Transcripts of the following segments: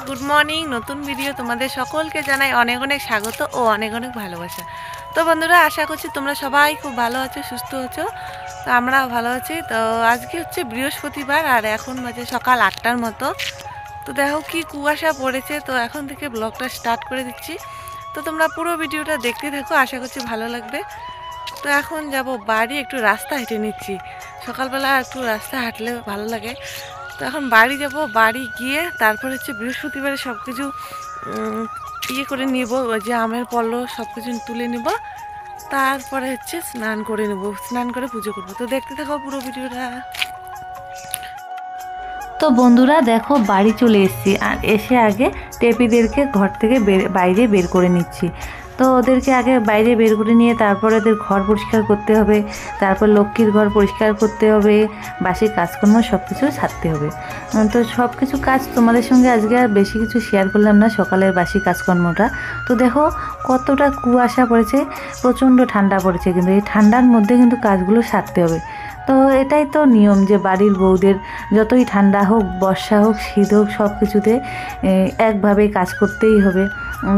Good morning. নতুন video তোমাদের সকলকে জানাই অনেক অনেক স্বাগত ও অনেক অনেক ভালোবাসা। তো বন্ধুরা, আশা করছি তোমরা সবাই খুব ভালো আছো, সুস্থ আছো। তো আমরাও ভালো আছি। তো আজকে হচ্ছে বৃহস্পতিবার আর এখন বাজে সকাল 8টার মতো। তো দেখো কি কুয়াশা পড়েছে। তো এখন থেকে ব্লগটা স্টার্ট করে দিচ্ছি। তো তোমরা পুরো ভিডিওটা দেখতে থাকো, আশা করছি ভালো লাগবে। তো এখন যাব বাড়ি, একটু রাস্তা হেঁটে নিচ্ছি। সকালবেলা একটু রাস্তা হাঁটলে ভালো লাগে। তো এখন বাড়ি যাব, বাড়ি গিয়ে তারপর হচ্ছে বৃহস্পতিবারে সব কিছু ইয়ে করে নিব, ওই যে আমের পল্ল সব কিছু তুলে নিব। তারপরে হচ্ছে স্নান করে নেব, স্নান করে পুজো করবো। তো দেখতে থাকো পুরো ভিডিওটা। তো বন্ধুরা দেখো, বাড়ি চলে এসেছি আর এসে আগে টেপিদেরকে ঘর থেকে বাইরে বের করে নিচ্ছি। তো ওদেরকে আগে বাইরে বের করে নিয়ে তারপর ওদের ঘর পরিষ্কার করতে হবে, তারপর লক্ষ্মীর ঘর পরিষ্কার করতে হবে, বাসি কাজকর্ম সব কিছু সারতে হবে। তো সব কিছু কাজ তোমাদের সঙ্গে আজকে আর বেশি কিছু শেয়ার করলাম না, সকালের বাসি কাজকর্মটা। তো দেখো কতটা কুয়াশা পড়েছে, প্রচণ্ড ঠান্ডা পড়েছে, কিন্তু এই ঠান্ডার মধ্যে কিন্তু কাজগুলো সারতে হবে। তো এটাই তো নিয়ম যে বাড়ির বউদের যতই ঠান্ডা হোক, বর্ষা হোক, শীত হোক, সব কিছুতে একভাবে কাজ করতেই হবে।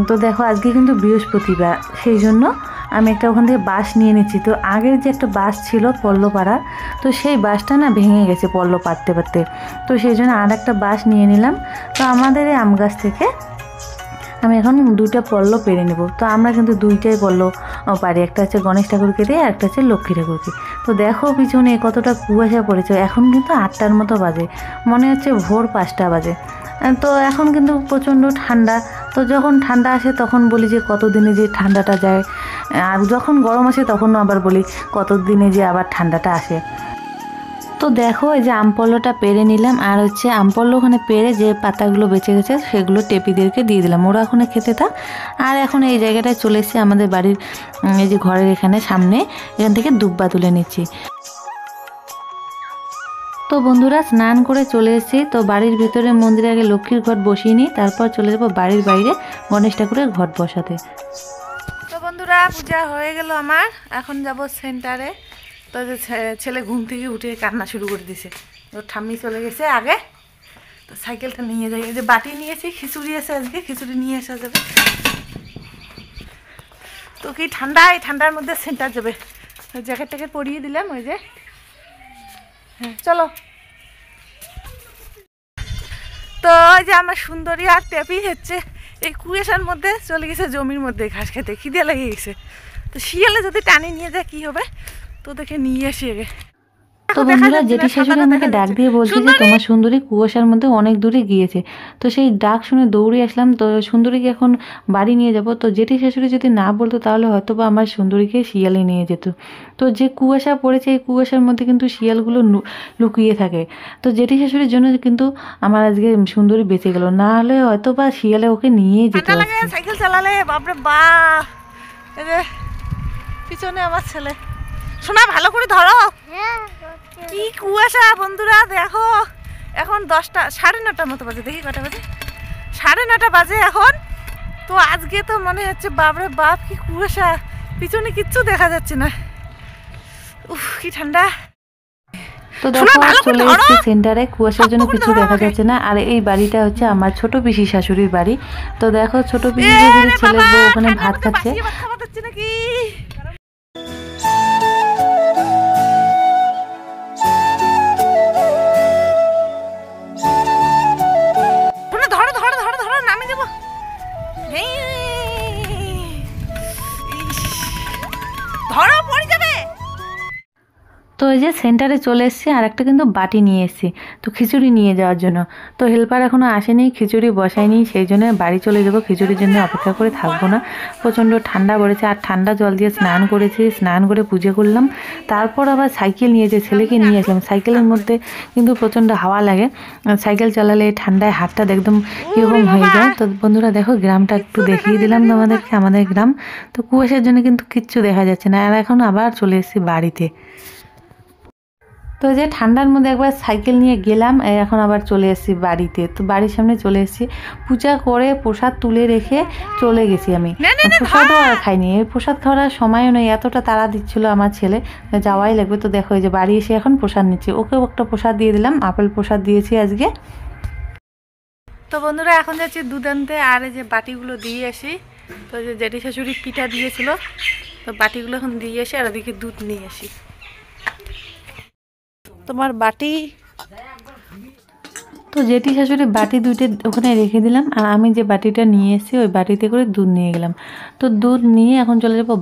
তো দেখো আজকে কিন্তু বৃহস্পতিবার, সেই জন্য আমি একটা ওখান থেকে বাঁশ নিয়ে নিচ্ছি। তো আগের যে একটা বাঁশ ছিল পল্ল পাড়ার, তো সেই বাঁশটা না ভেঙে গেছে পল্ল পাড়তে পারতে। তো সেই জন্য আর একটা বাঁশ নিয়ে নিলাম। তো আমাদের এই আম গাছ থেকে আমি এখন 2টা পল্ল পেরে নেব। তো আমরা কিন্তু 2টাই পল্ল পারি, একটা হচ্ছে গণেশ ঠাকুরকে দিয়ে, একটা হচ্ছে লক্ষ্মী ঠাকুরকে। তো দেখো পিছনে কতটা কুয়াশা পড়েছে। এখন কিন্তু 8টার মতো বাজে, মনে হচ্ছে ভোর 5টা বাজে। তো এখন কিন্তু প্রচণ্ড ঠান্ডা। তো যখন ঠান্ডা আসে তখন বলি যে কতদিনে যে ঠান্ডাটা যায়, আর যখন গরম আসে তখন আবার বলি কতদিনে যে আবার ঠান্ডাটা আসে। তো দেখো এই যে আমপল্লটা পেরে নিলাম, আর হচ্ছে আমপল্ল ওখানে পেরে যে পাতাগুলো বেঁচে গেছে সেগুলো টেপিদেরকে দিয়ে দিলাম, ওরা ওখানে খেতে থাক। আর এখন এই জায়গাটায় চলে এসেছি আমাদের বাড়ির এই যে ঘরের এখানে সামনে, এখান থেকে দুব্বা তুলে নিচ্ছি। তো বন্ধুরা স্নান করে চলে এসেছি। তো বাড়ির ভিতরে মন্দিরে আগে লক্ষ্মীর ঘট বসিয়ে নিই, তারপর চলে যাবো বাড়ির বাইরে গণেশ ঠাকুরের ঘট বসাতে। তো বন্ধুরা, পূজা হয়ে গেল আমার, এখন যাব সেন্টারে। তো যে ছেলে ঘুম থেকে উঠে কান্না শুরু করে দিছে, ওর ঠাম্মি চলে গেছে আগে। তো সাইকেলটা নিয়ে যাই, এই যে বাটি নিয়েছি, খিচুড়ি আছে আজকে, খিচুড়ি নিয়ে আসা যাবে। তো কি ঠান্ডা, এই ঠান্ডার মধ্যে সেন্টার যাবে। জ্যাকেট ট্যাকেট পরিয়ে দিলাম, ওই যে হ্যাঁ চলো। তো ওই যে আমার সুন্দরী আর টেপি হচ্ছে এই কুয়াশার মধ্যে চলে গেছে জমির মধ্যে ঘাস খেতে, খিদে লেগে গেছে। তো শিয়ালে যদি টানে নিয়ে যায় কি হবে, তো দেখে নিয়ে আসি আগে। তো বন্ধুরা, জেঠি শাশুড়ি আমাকে ডাক দিয়ে বলছে যে তোমার সুন্দরী কুয়াশার মধ্যে অনেক দূরে গিয়েছে। তো সেই ডাক শুনে দৌড়ে আসলাম। তো সুন্দরীকে এখন বাড়ি নিয়ে যাব। তো জেঠি শাশুড়ি যদি না বলতো তাহলে হয়তো বা আমার সুন্দরীকে শিয়ালে নিয়ে যেত। তো যে কুয়াশা পড়েছে, এই কুয়াশার মধ্যে কিন্তু শিয়ালগুলো লুকিয়ে থাকে। তো জেঠি শাশুড়ির জন্য কিন্তু আমার আজকে সুন্দরী বেঁচে গেল, না হলে হয়তো বা শিয়ালে ওকে নিয়ে যেত। সাইকেল চালালে বাপরে বাপ, এই যে পিছনে আমার ছেলে। শোনা, ভালো করে ধরো, কি কুয়াশা বন্ধুরা দেখো। এখন 10টা 9:30 মতো বাজে, দেখি কটা বাজে, 9:30 বাজে এখন। তো আজকে তো মনে হচ্ছে বাপরে বাপ কি কুয়াশা, পিছনে কিচ্ছু দেখা যাচ্ছে না। উফ কি ঠান্ডা। তো দেখো চলে এসেছি সেন্টারে, কুয়াশার জন্য কিছু দেখা যাচ্ছে না। আর এই বাড়িটা হচ্ছে আমার ছোট পিসি শাশুড়ির বাড়ি। তো দেখো ছোট পিসি শাশুড়ির ছেলে বউ ওখানে ভাত খাচ্ছে। তো এই যে সেন্টারে চলে এসেছি, আর একটা কিন্তু বাটি নিয়ে এসেছি তো খিচুড়ি নিয়ে যাওয়ার জন্য। তো হেল্পার এখনও আসেনি, খিচুড়ি বসায়নি, সেই জন্য বাড়ি চলে যাবো, খিচুড়ির জন্য অপেক্ষা করে থাকবো না। প্রচণ্ড ঠান্ডা পড়েছে, আর ঠান্ডা জল দিয়ে স্নান করেছি, স্নান করে পুজো করলাম। তারপর আবার সাইকেল নিয়ে যে ছেলেকে নিয়ে আসলাম। সাইকেলের মধ্যে কিন্তু প্রচণ্ড হাওয়া লাগে, সাইকেল চালালে ঠান্ডায় হাতটা একদম কীরকম হয়ে যায়। তো বন্ধুরা দেখো, গ্রামটা একটু দেখিয়ে দিলাম তোমাদেরকে, আমাদের গ্রাম। তো কুয়াশার জন্য কিন্তু কিচ্ছু দেখা যাচ্ছে না। আর এখন আবার চলে এসেছি বাড়িতে। তো যে ঠান্ডার মধ্যে একবার সাইকেল নিয়ে গেলাম, এখন আবার চলে এসেছি বাড়িতে। তো বাড়ির সামনে চলে এসেছি, পূজা করে প্রসাদ তুলে রেখে চলে গেছি আমি। প্রসাদও আর খাইনি, এই প্রসাদ খাওয়ার সময়ও নেই, এতটা তাড়া দিচ্ছিল আমার ছেলে, যাওয়াই লাগবে। তো দেখো এই যে বাড়ি এসে এখন প্রসাদ নিচ্ছি, ওকেও একটা প্রসাদ দিয়ে দিলাম, আপেল প্রসাদ দিয়েছি আজকে। তো বন্ধুরা এখন যাচ্ছি দুধ আনতে, আর এই যে বাটিগুলো দিয়ে আসি। তো যে জেঠি শাশুড়ি পিঠা দিয়েছিল, তো বাটিগুলো এখন দিয়ে আসি আর ওদিকে দুধ নিয়ে আসি। তোমার বাটি। তো জেঠি শাশুড়ি বাটি দুইটা ওখানে রেখে দিলাম, আর আমি যে বাটিটা নিয়ে এসেছি ওই বাটিতে করে দুধ নিয়ে গেলাম। তো দুধ নিয়ে এখন চলে যাবো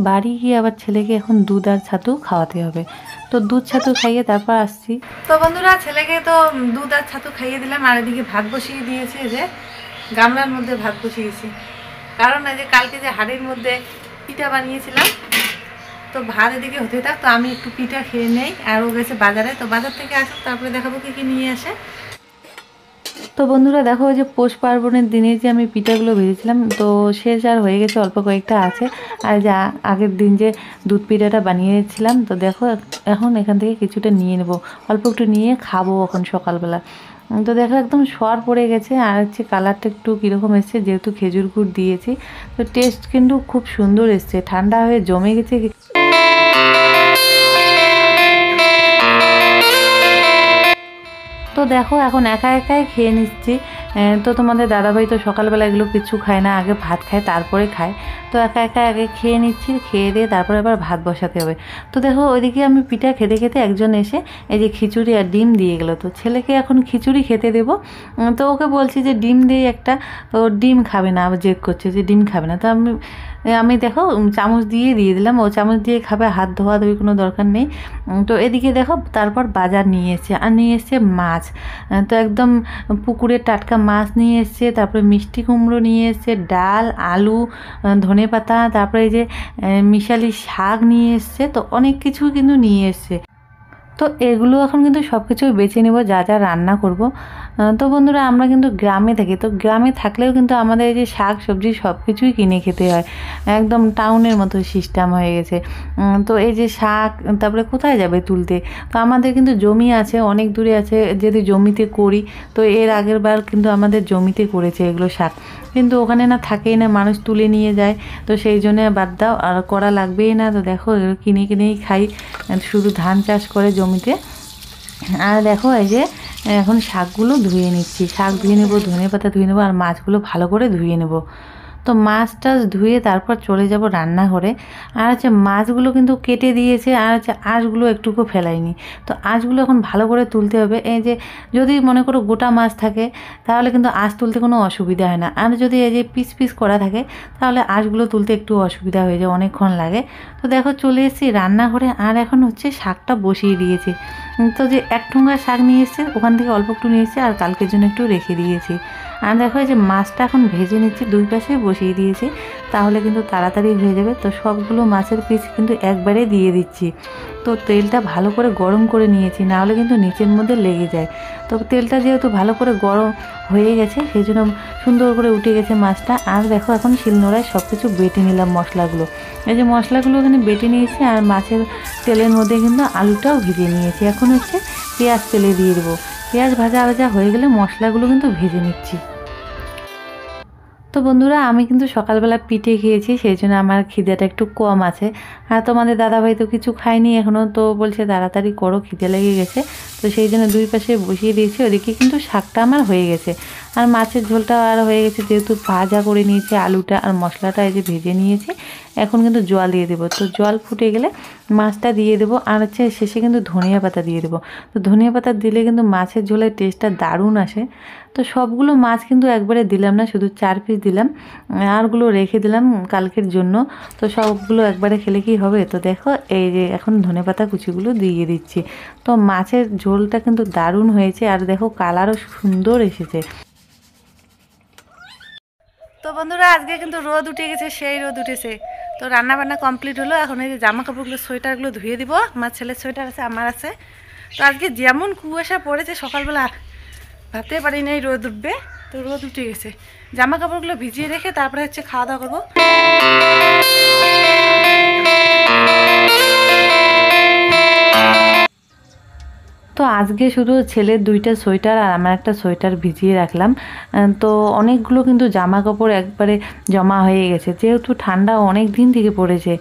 বাড়ি গিয়ে আবার ছেলেকে এখন দুধ আর ছাতু খাওয়াতে হবে। তো দুধ ছাতু খাইয়ে তারপর আসছি। তো বন্ধুরা ছেলেকে তো দুধ আর ছাতু খাইয়ে দিলাম, আর এদিকে ভাত বসিয়ে দিয়েছে, যে গামলার মধ্যে ভাত বসিয়েছি। কারণ এই যে কালকে যে হাঁড়ির মধ্যে পিঠা বানিয়েছিলাম, তো ভাত এদিকে হতে থাক, তো আমি একটু পিঠা খেয়ে নেই। আর ও গেছে বাজারে, তো বাজার থেকে আসুক তারপরে দেখাবো কি কি নিয়ে আসে। তো বন্ধুরা দেখো, ওই যে পৌষ পার্বণের দিনে যে আমি পিঠাগুলো ভেজেছিলাম, তো শেষ আর হয়ে গেছে, অল্প কয়েকটা আছে। আর যে আগের দিন যে দুধ পিঠাটা বানিয়েছিলাম, তো দেখো এখন এখান থেকে কিছুটা নিয়ে নেব, অল্প একটু নিয়ে খাবো এখন সকালবেলা। তো দেখো একদম সর পড়ে গেছে, আর হচ্ছে কালারটা একটু কীরকম এসছে, যেহেতু খেজুর গুড় দিয়েছি। তো টেস্ট কিন্তু খুব সুন্দর এসছে, ঠান্ডা হয়ে জমে গেছে। তো দেখো এখন একা একাই খেয়ে নিচ্ছি। তো তোমাদের দাদাভাই তো সকালবেলা এগুলো কিছু খায় না, আগে ভাত খায় তারপরে খায়। তো একা একা আগে খেয়ে নিচ্ছি, খেয়ে দিয়ে তারপরে আবার ভাত বসাতে হবে। তো দেখো ওইদিকে আমি পিঠা খেতে খেতে একজন এসে এই যে খিচুড়ি আর ডিম দিয়ে গেলো। তো ছেলেকে এখন খিচুড়ি খেতে দেবো। তো ওকে বলছি যে ডিম দিয়ে একটা, তো ডিম খাবে না, আবার জেদ করছে যে ডিম খাবে না। তো আমি দেখো চামচ দিয়ে দিলাম, ও চামচ দিয়ে খাবে, হাত ধোয়া ধুই কোনো দরকার নেই। তো এদিকে দেখো তারপর বাজার নিয়ে এসছে, আর নিয়ে এসছে মাছ। তো একদম পুকুরের টাটকা মাছ নিয়ে এসছে, তারপরে মিষ্টি কুমড়ো নিয়ে এসছে, ডাল, আলু, ধনেপাতা, তারপরে এই যে মিশালি শাক নিয়ে এসছে। তো অনেক কিছু কিন্তু নিয়ে এসছে। তো এগুলো এখন কিন্তু সব কিছুই বেছে নেব, যা যা রান্না করব। তো বন্ধুরা আমরা কিন্তু গ্রামে থাকি, তো গ্রামে থাকলেও কিন্তু আমাদের এই যে শাক সবজি সব কিছুই কিনে খেতে হয়, একদম টাউনের মতো সিস্টেম হয়ে গেছে। তো এই যে শাক তারপরে কোথায় যাবে তুলতে? তো আমাদের কিন্তু জমি আছে, অনেক দূরে আছে, যদি জমিতে করি। তো এর আগের বার কিন্তু আমাদের জমিতে করেছে এগুলো শাক, কিন্তু ওখানে না থাকেই না, মানুষ তুলে নিয়ে যায়। তো সেই জন্য বাদ দাও, আর করা লাগবেই না। তো দেখো এগুলো কিনে কিনেই খাই, শুধু ধান চাষ করে জমিতে। আর দেখো এই যে এখন শাকগুলো ধুয়ে নিচ্ছি, শাক ধুয়ে নেবো, ধনেপাতা ধুয়ে নেবো, আর মাছগুলো ভালো করে ধুয়ে নেবো। তো মাছ টাছ ধুয়ে তারপর চলে যাব রান্নাঘরে। আর হচ্ছে মাছগুলো কিন্তু কেটে দিয়েছে, আর হচ্ছে আঁশগুলো একটুকু ফেলাইনি। তো আঁশগুলো এখন ভালো করে তুলতে হবে। এই যে যদি মনে করো গোটা মাছ থাকে তাহলে কিন্তু আঁশ তুলতে কোনো অসুবিধা হয় না, আর যদি এই যে পিস পিস করা থাকে তাহলে আঁশগুলো তুলতে একটু অসুবিধা হয়ে যায়, অনেকক্ষণ লাগে। তো দেখো চলে এসেছি রান্নাঘরে, আর এখন হচ্ছে শাকটা বসিয়ে দিয়েছি। তো যে এক ঠোঙা শাক নিয়ে এসেছে, ওখান থেকে অল্প একটু নিয়ে এসেছি, আর কালকের জন্য একটু রেখে দিয়েছি। আর দেখো এই যে মাছটা এখন ভেজে নিচ্ছি, দুই পাশে বসিয়ে দিয়েছি, তাহলে কিন্তু তাড়াতাড়ি হয়ে যাবে। তো সবগুলো মাছের পিস কিন্তু একবারে দিয়ে দিচ্ছি। তো তেলটা ভালো করে গরম করে নিয়েছি, নাহলে কিন্তু নিচের মধ্যে লেগে যায়। তো তেলটা যেহেতু ভালো করে গরম হয়ে গেছে, সেই জন্য সুন্দর করে উঠে গেছে মাছটা। আর দেখো এখন শিলনোড়ায় সব কিছু বেটে নিলাম মশলাগুলো। এই যে মশলাগুলো এখানে বেটে নিয়েছি, আর মাছের তেলের মধ্যে কিন্তু আলুটাও ভেজে নিয়েছি। এখন হচ্ছে পেঁয়াজ তেলে দিয়ে দেবো, পেঁয়াজ ভাজা ভাজা হয়ে গেলে মশলাগুলো কিন্তু ভেজে নিচ্ছি। তো বন্ধুরা আমি কিন্তু সকালবেলা পিঠে খেয়েছি, সেই জন্য আমার খিদেটা একটু কম আছে। আর তোমাদের দাদাভাই তো কিছু খায়নি এখনও, তো বলছে তাড়াতাড়ি করো, খিদে লেগে গেছে। তো সেই জন্য দুই পাশে বসিয়ে দিয়েছি। ওদিকে কিন্তু শাকটা আমার হয়ে গেছে, আর মাছের ঝোলটা আর হয়ে গেছে, যেহেতু ভাজা করে নিয়েছি আলুটা আর মশলাটা এই যে ভেজে নিয়েছি। এখন কিন্তু জল দিয়ে দেবো, তো জল ফুটে গেলে মাছটা দিয়ে দেবো, আর হচ্ছে শেষে কিন্তু ধনিয়া পাতা দিয়ে দেবো। তো ধনিয়া পাতা দিলে কিন্তু মাছের ঝোলের টেস্টটা দারুণ আসে। তো সবগুলো মাছ কিন্তু একবারে দিলাম না, শুধু 4 পিস দিলাম, আরগুলো রেখে দিলাম কালকের জন্য। তো সবগুলো একবারে খেলে কি হবে? তো দেখো এই যে এখন ধনেপাতা কুচিগুলো দিয়ে দিচ্ছি। তো মাছের ঝোলটা কিন্তু দারুণ হয়েছে, আর দেখো কালারও সুন্দর এসেছে। তো বন্ধুরা আজকে কিন্তু রোদ উঠে গেছে, সেই রোদ উঠেছে। তো রান্না বান্না কমপ্লিট হলো, এখন এই যে জামা কাপড়গুলো সোয়েটারগুলো ধুয়ে দিব। আমার ছেলের সোয়েটার আছে, আমার আছে। তো আজকে যেমন কুয়াশা পড়েছে সকালবেলা, ভাবতে পারিনি এই রোদ উঠবে। তো রোদ উঠে গেছে, জামা কাপড়গুলো ভিজিয়ে রেখে তারপরে হচ্ছে খাওয়া দাওয়া করবো। তো আজকে শুধু ছেলের 2টা সোয়েটার আর আমার একটা সোয়েটার ভিজিয়ে রাখলাম। তো অনেকগুলো কিন্তু জামা কাপড় একবারে জমা হয়ে গেছে, যেহেতু ঠান্ডা অনেক দিন থেকে পড়েছে।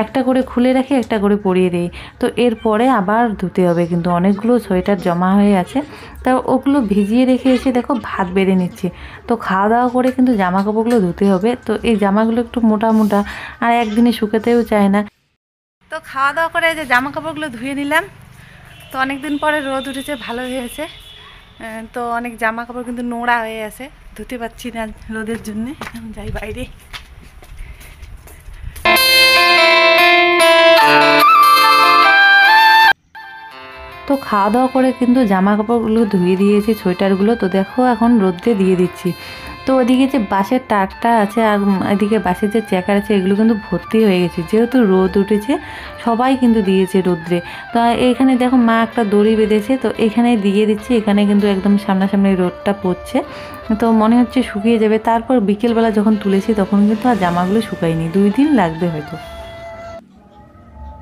একটা করে খুলে রাখি, একটা করে পরিয়ে দিই। তো এরপরে আবার ধুতে হবে, কিন্তু অনেকগুলো সোয়েটার জমা হয়ে আছে। তা ওগুলো ভিজিয়ে রেখে এসে দেখো ভাত বেড়ে নিচ্ছি। তো খাওয়া দাওয়া করে কিন্তু জামা কাপড়গুলো ধুতে হবে। তো এই জামাগুলো একটু মোটা মোটা আর একদিনে শুকাতেও চায় না। তো খাওয়া দাওয়া করে যে জামা কাপড়গুলো ধুয়ে নিলাম। তো অনেক দিন পরে রোদ উঠেছে, ভালো হয়েছে। তো অনেক জামা কাপড় কিন্তু নোংরা হয়ে আছে, ধুতে পারছি না রোদের জন্যে। এখন যাই বাইরে। তো খাওয়া দাওয়া করে কিন্তু জামা কাপড়গুলো ধুয়ে দিয়েছি, সোয়েটারগুলো। তো দেখো এখন রোদ্রে দিয়ে দিচ্ছি। তো ওদিকে যে বাঁশের টাটটা আছে আর এদিকে বাঁশের যে চেকার আছে, এগুলো কিন্তু ভর্তি হয়ে গেছে, যেহেতু রোদ উঠেছে সবাই কিন্তু দিয়েছে রোদ্রে। তো এইখানে দেখো মা একটা দড়ি বেঁধেছে, তো এখানে দিয়ে দিচ্ছি। এখানে কিন্তু একদম সামনাসামনি রোদটা পড়ছে, তো মনে হচ্ছে শুকিয়ে যাবে। তারপর বিকেলবেলা যখন তুলেছি তখন কিন্তু আর জামাগুলো শুকায়নি, 2 দিন লাগবে হয়তো।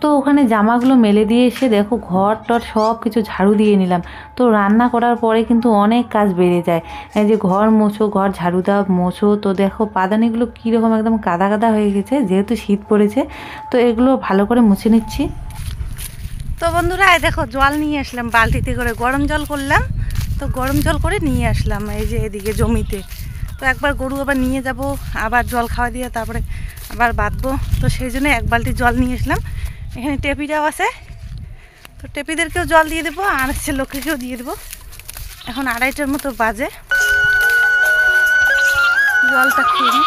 তো ওখানে জামাগুলো মেলে দিয়ে এসে দেখো ঘর টর সব কিছু ঝাড়ু দিয়ে নিলাম। তো রান্না করার পরে কিন্তু অনেক কাজ বেড়ে যায়, এই যে ঘর মোছো, ঘর ঝাড়ু দাও, মোছো। তো দেখো পাদানিগুলো কীরকম একদম কাদা কাদা হয়ে গেছে, যেহেতু শীত পড়েছে। তো এগুলো ভালো করে মুছে নিচ্ছি। তো বন্ধুরা দেখো জল নিয়ে আসলাম বালতিতে করে, গরম জল করলাম। তো গরম জল করে নিয়ে আসলাম এই যে এদিকে জমিতে। তো একবার গরু আবার নিয়ে যাব, আবার জল খাওয়া দিয়ে তারপরে আবার বাঁধবো। তো সেই জন্য 1 বালতি জল নিয়ে আসলাম। এখানে টেপিটাও আছে, তো টেপিদেরকেও জল দিয়ে দেবো, আর হচ্ছে লোকেকেও দিয়ে দেবো। এখন 2:30টার মতো বাজে। জলটা খেয়ে নি।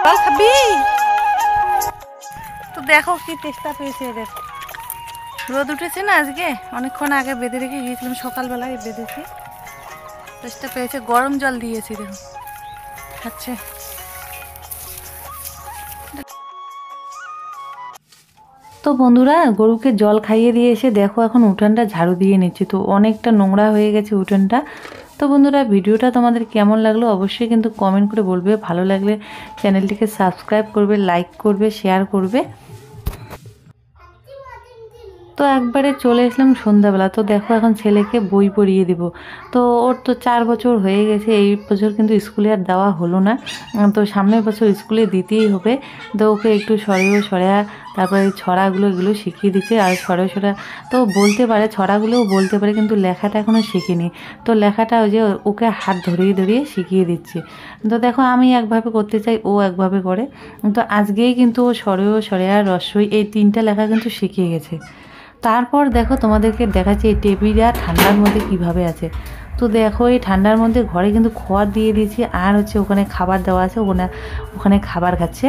জল খাবি? তো দেখো কি তেষ্টা পেয়েছে এদের। রোদ উঠেছে না আজকে, অনেকক্ষণ আগে বেঁধে রেখে গিয়েছিলাম, সকালবেলায় বেঁধেছি। তেষ্টা পেয়েছে, গরম জল দিয়েছি দেখো খাচ্ছে। তো বন্ধুরা গরুকে জল খাইয়ে দিয়ে এসে দেখো এখন উঠানটা ঝাড়ু দিয়ে নিচ্ছি। তো অনেকটা নোংরা হয়ে গেছে উঠানটা। তো বন্ধুরা ভিডিওটা তোমাদের কেমন লাগলো অবশ্যই কিন্তু কমেন্ট করে বলবে। ভালো লাগলে চ্যানেলটিকে সাবস্ক্রাইব করবে, লাইক করবে, শেয়ার করবে। তো একবারে চলে আসলাম সন্ধ্যাবেলা। তো দেখো এখন ছেলেকে বই পড়িয়ে দিব। তো ওর তো 4 বছর হয়ে গেছে, এই বছর কিন্তু স্কুলে আর দেওয়া হলো না। তো সামনের বছর স্কুলে দিতেই হবে। তো ওকে একটু সরেয়া তারপরে ছড়াগুলো এগুলো শিখিয়ে দিচ্ছে। আর সরা তো বলতে পারে, ছড়াগুলোও বলতে পারে, কিন্তু লেখাটা এখনও শিখিনি। তো লেখাটা ওই যে ওকে হাত ধরিয়ে ধরিয়ে শিখিয়ে দিচ্ছি। তো দেখো আমি একভাবে করতে চাই, ও একভাবে করে। তো আজকেই কিন্তু ও সরেয়া রস্বই এই 3টা লেখা কিন্তু শিখিয়ে গেছে। তারপর দেখো তোমাদেরকে দেখাচ্ছি এই টেবিলটা ঠান্ডার মধ্যে কিভাবে আছে। তো দেখো এই ঠান্ডার মধ্যে ঘরে কিন্তু খড় দিয়ে দিয়েছি, আর হচ্ছে ওখানে খাবার দেওয়া আছে, ওখানে খাবার খাচ্ছে।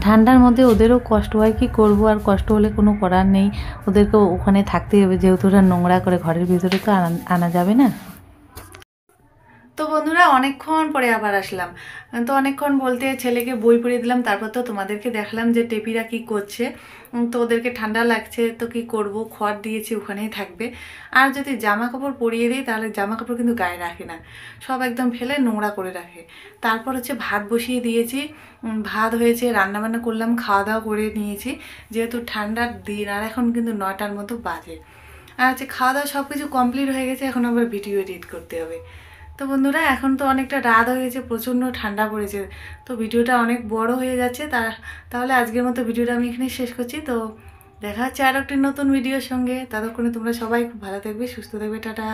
ঠান্ডার মধ্যে ওদেরও কষ্ট হয়, কি করব, আর কষ্ট হলে কোনো করার নেই, ওদেরকে ওখানে থাকতেই হবে, যেহেতু ওরা নোংরা করে ঘরের ভিতরে তো আনা যাবে না। তো বন্ধুরা অনেকক্ষণ পরে আবার আসলাম। তো অনেকক্ষণ বলতে ছেলেকে বই পড়িয়ে দিলাম, তারপর তো তোমাদেরকে দেখালাম যে টেপিরা কি করছে। তো ওদেরকে ঠান্ডা লাগছে, তো কি করব, খড় দিয়েছি ওখানেই থাকবে। আর যদি জামা কাপড় পরিয়ে দিই তাহলে জামা কাপড় কিন্তু গায়ে রাখে না, সব একদম ফেলে নোংরা করে রাখে। তারপর হচ্ছে ভাত বসিয়ে দিয়েছি, ভাত হয়েছে, রান্নাবান্না করলাম, খাওয়া দাওয়া করে নিয়েছি, যেহেতু ঠান্ডার দিন। আর এখন কিন্তু 9টার মতো বাজে। আর হচ্ছে খাওয়া দাওয়া সব কিছু কমপ্লিট হয়ে গেছে, এখন আবার ভিডিও এডিট করতে হবে। তো বন্ধুরা এখন তো অনেকটা রাত হয়ে গেছে, প্রচণ্ড ঠান্ডা পড়েছে, তো ভিডিওটা অনেক বড় হয়ে যাচ্ছে। তাহলে আজকের মতো ভিডিওটা আমি এখানে শেষ করছি। তো দেখা হচ্ছে আর একটি নতুন ভিডিওর সঙ্গে। ততক্ষণে তোমরা সবাই খুব ভালো থাকবে, সুস্থ থাকবে, টাটা।